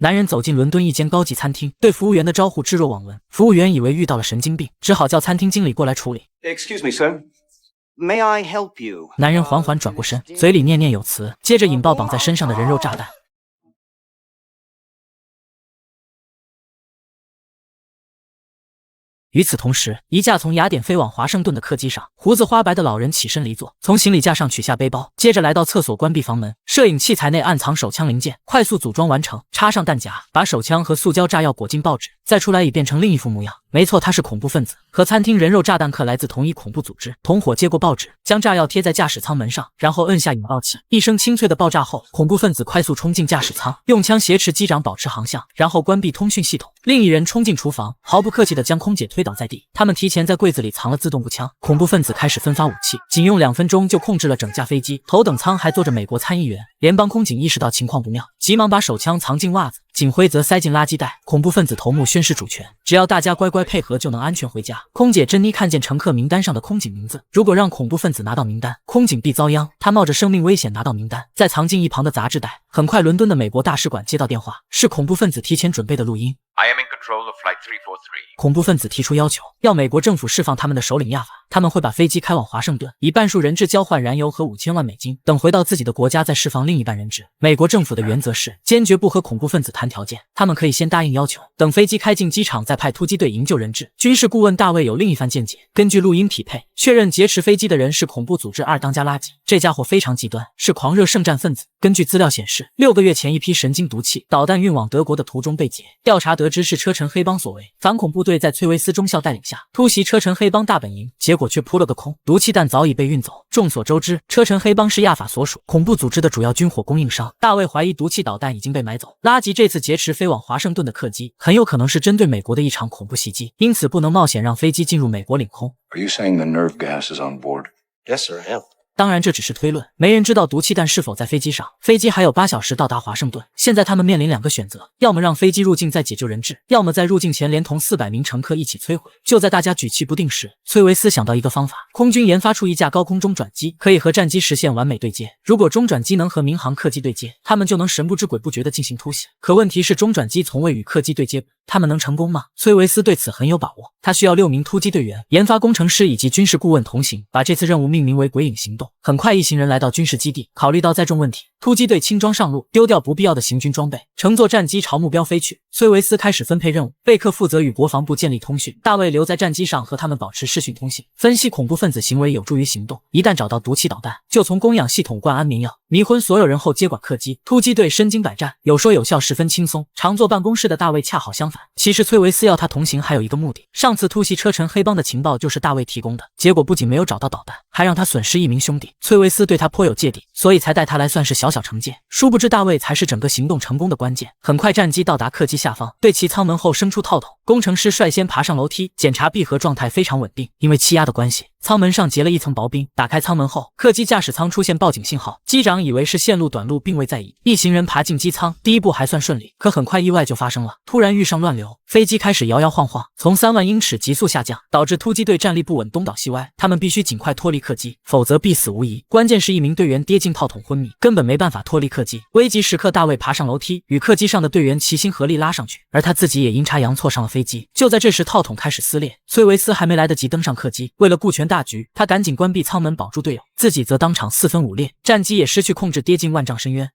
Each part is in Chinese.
男人走进伦敦一间高级餐厅，对服务员的招呼置若罔闻。服务员以为遇到了神经病，只好叫餐厅经理过来处理。Excuse me, sir. May I help you? 男人缓缓转过身，嘴里念念有词，接着引爆绑在身上的人肉炸弹。与此同时，一架从雅典飞往华盛顿的客机上，胡子花白的老人起身离座，从行李架上取下背包，接着来到厕所关闭房门。摄影器材内暗藏手枪零件，快速组装完成，插上弹夹，把手枪和塑胶炸药裹进报纸，再出来已变成另一副模样。没错，他是恐怖分子，和餐厅人肉炸弹客来自同一恐怖组织。同伙接过报纸，将炸药贴在驾驶舱门上，然后摁下引爆器。一声清脆的爆炸后，恐怖分子快速冲进驾驶舱，用枪挟持机长保持航向，然后关闭通讯系统。另一人冲进厨房，毫不客气地将空姐推倒在地。他们提前在柜子里藏了自动步枪。恐怖分子开始分发武器，仅用2分钟就控制了整架飞机。头等舱还坐着美国参议员。联邦空警意识到情况不妙，急忙把手枪藏进袜子，警徽则塞进垃圾袋。恐怖分子头目宣示主权，只要大家乖乖配合就能安全回家。空姐珍妮看见乘客名单上的空警名字，如果让恐怖分子拿到名单，空警必遭殃。她冒着生命危险拿到名单，再藏进一旁的杂志袋。很快，伦敦的美国大使馆接到电话，是恐怖分子提前准备的录音。I am in control of Flight 343. 恐怖分子提出要求，要美国政府释放他们的首领亚法，他们会把飞机开往华盛顿，以半数人质交换燃油和5000万美金，等回到自己的国家再释放另一半人质。美国政府的原则是坚决不和恐怖分子谈条件，他们可以先答应要求，等飞机开进机场再派突击队营救人质。军事顾问大卫有另一番见解，根据录音匹配，确认劫持飞机的人是恐怖组织二当家垃圾，这家伙非常极端，是狂热圣战分子。根据资料显示，6个月前一批神经毒气导弹运往德国的途中被劫，调查得知是车臣黑帮所为。反恐部队在崔维斯中校带领下突袭车臣黑帮大本营，结果却扑了个空，毒气弹早已被运走。众所周知，车臣黑帮是亚法所属恐怖组织的主要军火供应商。大卫怀疑毒气导弹已经被买走，拉吉这次劫持飞往华盛顿的客机很有可能是针对美国的一场恐怖袭击，因此不能冒险让飞机进入美国领空。 Are you saying the nerve gas is on board? Yes, sir, I am. 当然这只是推论，没人知道毒气弹是否在飞机上。飞机还有8小时到达华盛顿，现在他们面临2个选择，要么让飞机入境再解救人质，要么在入境前连同400名乘客一起摧毁。就在大家举棋不定时，崔维斯想到一个方法，空军研发出一架高空中转机，可以和战机实现完美对接。如果中转机能和民航客机对接，他们就能神不知鬼不觉地进行突袭。可问题是中转机从未与客机对接，他们能成功吗？崔维斯对此很有把握，他需要6名突击队员、研发工程师以及军事顾问同行，把这次任务命名为鬼影行动。很快一行人来到军事基地，考虑到载重问题，突击队轻装上路，丢掉不必要的行军装备，乘坐战机朝目标飞去。崔维斯开始分配任务，贝克负责与国防部建立通讯，大卫留在战机上和他们保持视讯通信，分析恐怖分子行为有助于行动。一旦找到毒气导弹，就从供氧系统灌安眠药，迷昏所有人后接管客机。突击队身经百战，有说有笑，十分轻松。常坐办公室的大卫恰好相反，其实崔维斯要他同行还有一个目的，上次突袭车臣黑帮的情报就是大卫提供的，结果不仅没有找到导弹，还让他损失1名兄弟。崔维斯对他颇有芥蒂，所以才带他来算是小小惩戒。殊不知大卫才是整个行动成功的关键。很快战机到达客机下方，对其舱门后伸出套筒，工程师率先爬上楼梯，检查闭合状态非常稳定。因为气压的关系，舱门上结了一层薄冰。打开舱门后，客机驾驶舱出现报警信号，机长以为是线路短路，并未在意。一行人爬进机舱，第一步还算顺利，可很快意外就发生了，突然遇上乱流，飞机开始摇摇晃晃，从3万英尺急速下降，导致突击队站立不稳，东倒西歪。他们必须尽快脱离客机，否则必死无疑。关键是1名队员跌进套筒昏迷，根本没办法脱离客机。危急时刻，大卫爬上楼梯，与客机上的队员齐心合力拉上去，而他自己也阴差阳错上了飞机。就在这时，套筒开始撕裂，崔维斯还没来得及登上客机，为了顾全大局，他赶紧关闭舱门保住队友，自己则当场4分5裂，战机也失去控制，跌进万丈深渊。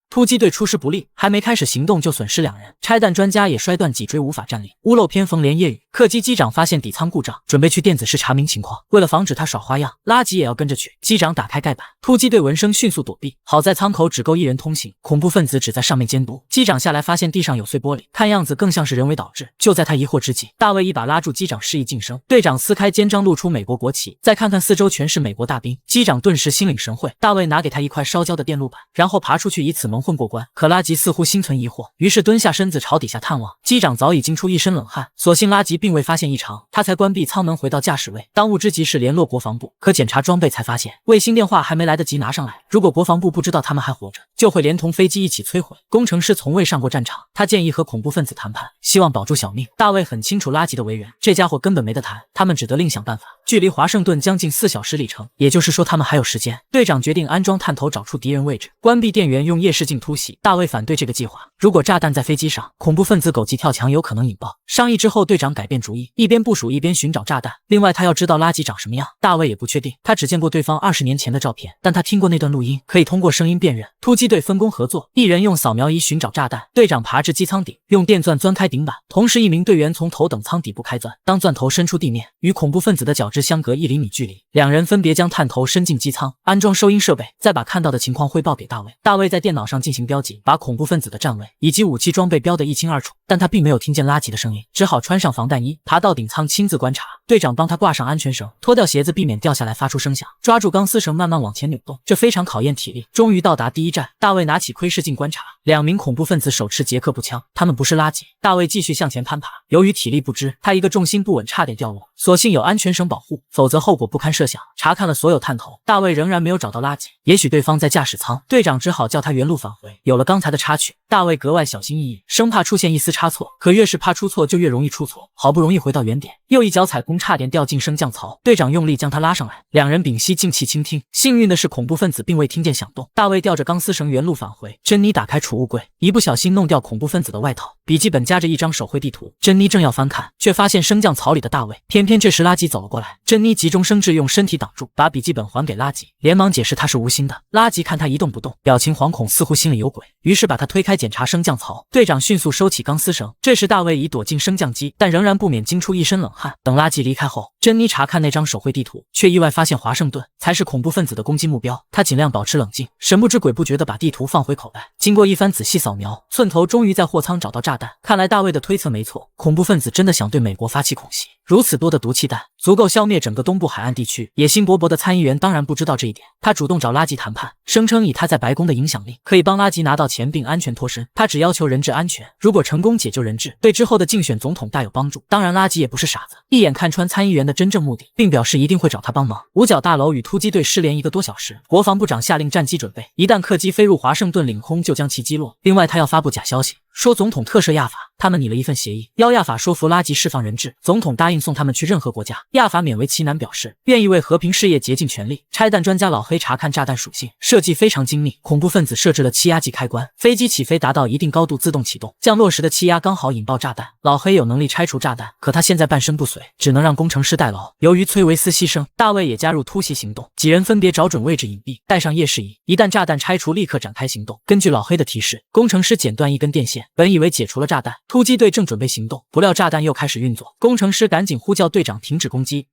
突击队出师不利，还没开始行动就损失2人，拆弹专家也摔断脊椎无法站立。屋漏偏逢连夜雨，客机机长发现底舱故障，准备去电子室查明情况。为了防止他耍花样，拉吉也要跟着去。机长打开盖板，突击队闻声迅速躲避，好在舱口只够1人通行，恐怖分子只在上面监督。机长下来发现地上有碎玻璃，看样子更像是人为导致。就在他疑惑之际，大卫一把拉住机长，示意晋升。队长撕开肩章，露出美国国旗，再看看四周全是美国大兵，机长顿时心领神会。大卫拿给他一块烧焦的电路板，然后爬出去以此蒙混过关。可拉吉似乎心存疑惑，于是蹲下身子朝底下探望。机长早已惊出一身冷汗，所幸拉吉并未发现异常，他才关闭舱门回到驾驶位。当务之急是联络国防部，可检查装备才发现卫星电话还没来得及拿上来，如果国防部不知道他们还活着，就会连同飞机一起摧毁。工程师从未上过战场，他建议和恐怖分子谈判，希望保住小命。大卫很清楚拉吉的为人，这家伙根本没得谈，他们只得另想办法。距离华盛顿将近4小时里程，也就是说他们还有时间。队长决定安装探头，找出敌人位置，关闭电源，用夜视镜突袭。大卫反对这个计划，如果炸弹在飞机上，恐怖分子狗急跳墙，有可能引爆。商议之后，队长改变主意，一边部署一边寻找炸弹。另外，他要知道垃圾长什么样。大卫也不确定，他只见过对方20年前的照片，但他听过那段录音，可以通过声音辨认。突击队分工合作，一人用扫描仪寻找炸弹，队长爬至机舱顶，用电钻钻开顶板，同时一名队员从头等舱底部开钻。当钻头伸出地面，与恐怖分子的脚趾相隔1厘米距离，两人分别将探头伸进机舱，安装收音设备，再把看到的情况汇报给大卫。大卫在电脑上进行标记，把恐怖分子的站位以及武器装备标得一清二楚，但他并没有听见垃圾的声音，只好穿上防弹衣，爬到顶舱亲自观察。队长帮他挂上安全绳，脱掉鞋子避免掉下来发出声响，抓住钢丝绳慢慢往前扭动，这非常考验体力。终于到达第一站，大卫拿起窥视镜观察，2名恐怖分子手持捷克步枪，他们不是垃圾。大卫继续向前攀爬，由于体力不支，他一个重心不稳差点掉落，所幸有安全绳保护，否则后果不堪设想。查看了所有探头，大卫仍然没有找到垃圾，也许对方在驾驶舱，队长只好叫他原路返回。有了刚才的插曲，大卫格外小心翼翼，生怕出现一丝差错，可越是怕出错就越容易出错。好不容易回到原点，又一脚踩空，差点掉进升降槽，队长用力将他拉上来，两人屏息静气倾听。幸运的是恐怖分子并未听见响动，大卫吊着钢丝绳原路返回。珍妮打开储物柜，一不小心弄掉恐怖分子的外套，笔记本夹着一张手绘地图。珍妮正要翻看，却发现升降槽里的大卫。偏偏这时垃圾走了过来，珍妮急中生智，用身体挡住，把笔记本还给垃圾，连忙解释他是无心的。垃圾看他一动不动，表情惶恐，似乎心里有鬼，于是把他推开检查升降槽。队长迅速收起钢丝绳，这时大卫已躲进升降机，但仍然不免惊出一身冷汗。等垃圾离开后，珍妮查看那张手绘地图，却意外发现华盛顿才是恐怖分子的攻击目标。他尽量保持冷静，神不知鬼不觉地把地图放回口袋。经过一番仔细扫描，寸头终于在货舱找到炸弹。看来大卫的推测没错，恐怖分子真的想对美国发起恐袭。如此多的毒气弹，足够消灭整个东部海岸地区。野心勃勃的参议员当然不知道这一点，他主动找垃圾谈判，声称以他在白宫的影响力，可以帮垃圾拿到钱并安全脱身。他只要求人质安全，如果成功解救人质，对之后的竞选总统大有帮助。当然，垃圾也不是傻子，一眼看穿参议员的真正目的，并表示一定会找他帮忙。五角大楼与突击队失联1个多小时，国防部长下令战机准备，一旦客机飞入华盛顿领空，就将其击落。另外，他要发布假消息，说总统特赦亚法，他们拟了一份协议，要亚法说服垃圾释放人质，总统答应送他们去任何国家。亚法勉为其难表示愿意为和平事业竭尽全力。拆弹专家老黑查看炸弹属性，设计非常精密，恐怖分子设置了气压计开关，飞机起飞达到一定高度自动启动，降落时的气压刚好引爆炸弹。老黑有能力拆除炸弹，可他现在半身不遂，只能让工程师代劳。由于崔维斯牺牲，大卫也加入突袭行动，几人分别找准位置隐蔽，带上夜视仪，一旦炸弹拆除立刻展开行动。根据老黑的提示，工程师剪断一根电线，本以为解除了炸弹，突击队正准备行动，不料炸弹又开始运作，工程师赶紧呼叫队长停止攻击。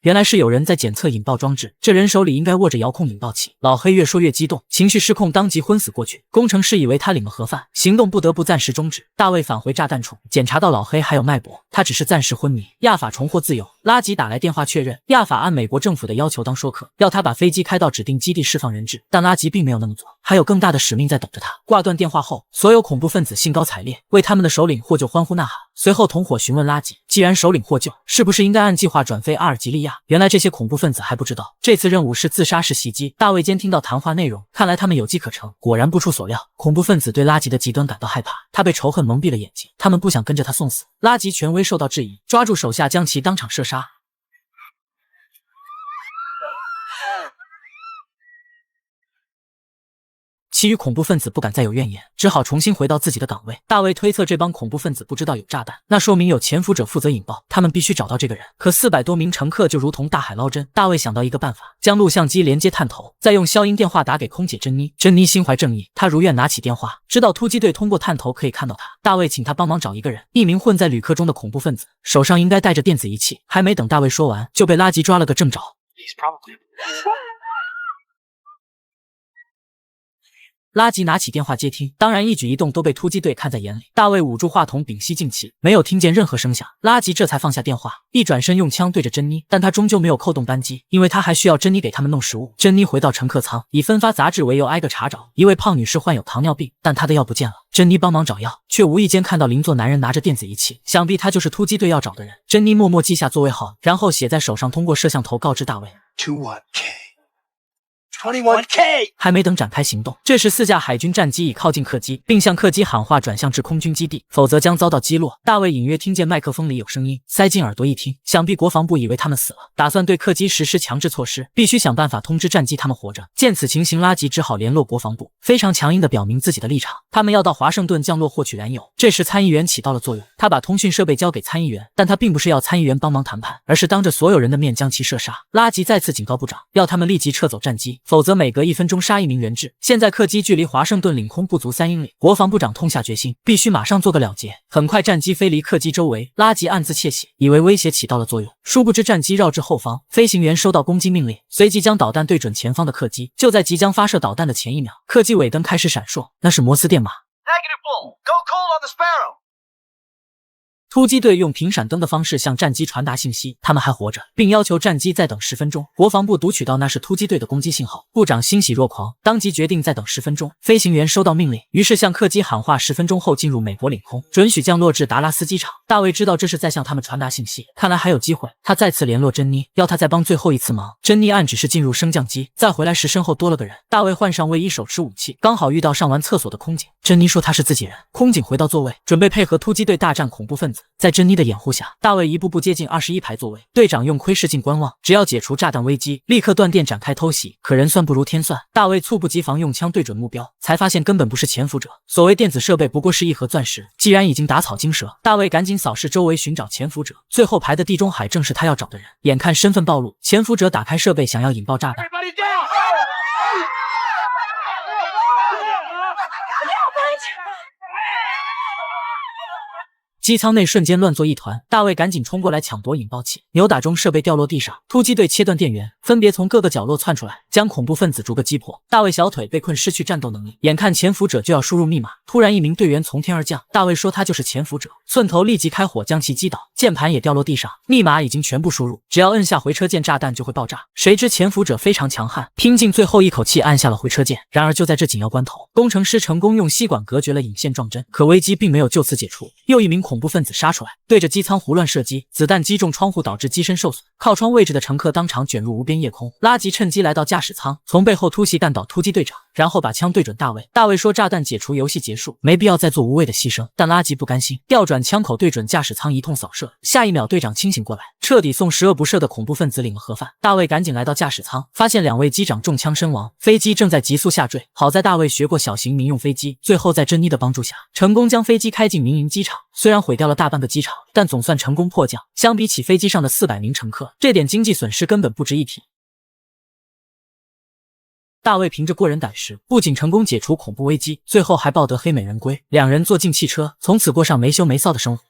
原来是有人在检测引爆装置，这人手里应该握着遥控引爆器。老黑越说越激动，情绪失控，当即昏死过去。工程师以为他领了盒饭，行动不得不暂时终止。大卫返回炸弹处，检查到老黑还有脉搏，他只是暂时昏迷。亚法重获自由，拉吉打来电话确认，亚法按美国政府的要求当说客，要他把飞机开到指定基地释放人质，但拉吉并没有那么做，还有更大的使命在等着他。挂断电话后，所有恐怖分子兴高采烈，为他们的首领获救欢呼呐喊。随后同伙询问拉吉，既然首领获救，是不是应该按计划转飞阿尔及利亚？原来这些恐怖分子还不知道，这次任务是自杀式袭击。大卫监听到谈话内容，看来他们有机可乘。果然不出所料，恐怖分子对拉吉的极端感到害怕，他被仇恨蒙蔽了眼睛，他们不想跟着他送死。拉吉权威受到质疑，抓住手下将其当场射杀。其余恐怖分子不敢再有怨言，只好重新回到自己的岗位。大卫推测这帮恐怖分子不知道有炸弹，那说明有潜伏者负责引爆，他们必须找到这个人。可400多名乘客就如同大海捞针，大卫想到一个办法，将录像机连接探头，再用消音电话打给空姐珍妮。珍妮心怀正义，她如愿拿起电话，知道突击队通过探头可以看到她。大卫请他帮忙找一个人，一名混在旅客中的恐怖分子，手上应该带着电子仪器。还没等大卫说完，就被拉吉抓了个正着。拉吉拿起电话接听，当然一举一动都被突击队看在眼里。大卫捂住话筒，屏息静气，没有听见任何声响。拉吉这才放下电话，一转身用枪对着珍妮，但他终究没有扣动扳机，因为他还需要珍妮给他们弄食物。珍妮回到乘客舱，以分发杂志为由挨个查找。一位胖女士患有糖尿病，但她的药不见了。珍妮帮忙找药，却无意间看到邻座男人拿着电子仪器，想必他就是突击队要找的人。珍妮默默记下座位号，然后写在手上，通过摄像头告知大卫。To what, Kay? 21K。还没等展开行动，这时4架海军战机已靠近客机，并向客机喊话转向至空军基地，否则将遭到击落。大卫隐约听见麦克风里有声音，塞进耳朵一听，想必国防部以为他们死了，打算对客机实施强制措施，必须想办法通知战机他们活着。见此情形，拉吉只好联络国防部，非常强硬地表明自己的立场，他们要到华盛顿降落获取燃油。这时参议员起到了作用，他把通讯设备交给参议员，但他并不是要参议员帮忙谈判，而是当着所有人的面将其射杀。拉吉再次警告部长，要他们立即撤走战机，否则每隔1分钟杀1名人质。现在客机距离华盛顿领空不足3英里，国防部长痛下决心，必须马上做个了结。很快战机飞离客机周围，拉吉暗自窃喜，以为威胁起到了作用，殊不知战机绕至后方，飞行员收到攻击命令，随即将导弹对准前方的客机。就在即将发射导弹的前1秒，客机尾灯开始闪烁，那是摩斯电码。Negative bull. Go cold on the Sparrow. 突击队用频闪灯的方式向战机传达信息，他们还活着，并要求战机再等10分钟。国防部读取到那是突击队的攻击信号，部长欣喜若狂，当即决定再等10分钟。飞行员收到命令，于是向客机喊话，10分钟后进入美国领空，准许降落至达拉斯机场。大卫知道这是在向他们传达信息，看来还有机会。他再次联络珍妮，要他再帮最后一次忙。珍妮按指示进入升降机，再回来时身后多了个人。大卫换上卫衣，手持武器，刚好遇到上完厕所的空警。珍妮说他是自己人。空警回到座位，准备配合突击队大战恐怖分子。在珍妮的掩护下，大卫一步步接近21排座位。队长用窥视镜观望，只要解除炸弹危机，立刻断电展开偷袭。可人算不如天算，大卫猝不及防，用枪对准目标，才发现根本不是潜伏者。所谓电子设备不过是一盒钻石，既然已经打草惊蛇，大卫赶紧扫视周围寻找潜伏者。最后排的地中海正是他要找的人。眼看身份暴露，潜伏者打开设备想要引爆炸弹。机舱内瞬间乱作一团，大卫赶紧冲过来抢夺引爆器，扭打中设备掉落地上，突击队切断电源，分别从各个角落窜出来，将恐怖分子逐个击破。大卫小腿被困，失去战斗能力，眼看潜伏者就要输入密码，突然一名队员从天而降，大卫说他就是潜伏者，寸头立即开火将其击倒，键盘也掉落地上，密码已经全部输入，只要摁下回车键，炸弹就会爆炸。谁知潜伏者非常强悍，拼尽最后一口气按下了回车键。然而就在这紧要关头，工程师成功用吸管隔绝了引线撞针，可危机并没有就此解除，又一名恐怖分子杀出来，对着机舱胡乱射击，子弹击中窗户，导致机身受损，靠窗位置的乘客当场卷入无边夜空。拉吉趁机来到驾驶舱，从背后突袭干倒突击队长，然后把枪对准大卫。大卫说炸弹解除，游戏结束，没必要再做无谓的牺牲，但拉吉不甘心，调转枪口对准驾驶舱一通扫射。下一秒队长清醒过来，彻底送十恶不赦的恐怖分子领了盒饭。大卫赶紧来到驾驶舱，发现2位机长中枪身亡，飞机正在急速下坠。好在大卫学过小型民用飞机，最后在珍妮的帮助下，成功将飞机开进民营机场。虽然毁掉了大半个机场，但总算成功迫降。相比起飞机上的400名乘客，这点经济损失根本不值一提。大卫凭着过人胆识，不仅成功解除恐怖危机，最后还抱得黑美人归。2人坐进汽车，从此过上没羞没臊的生活。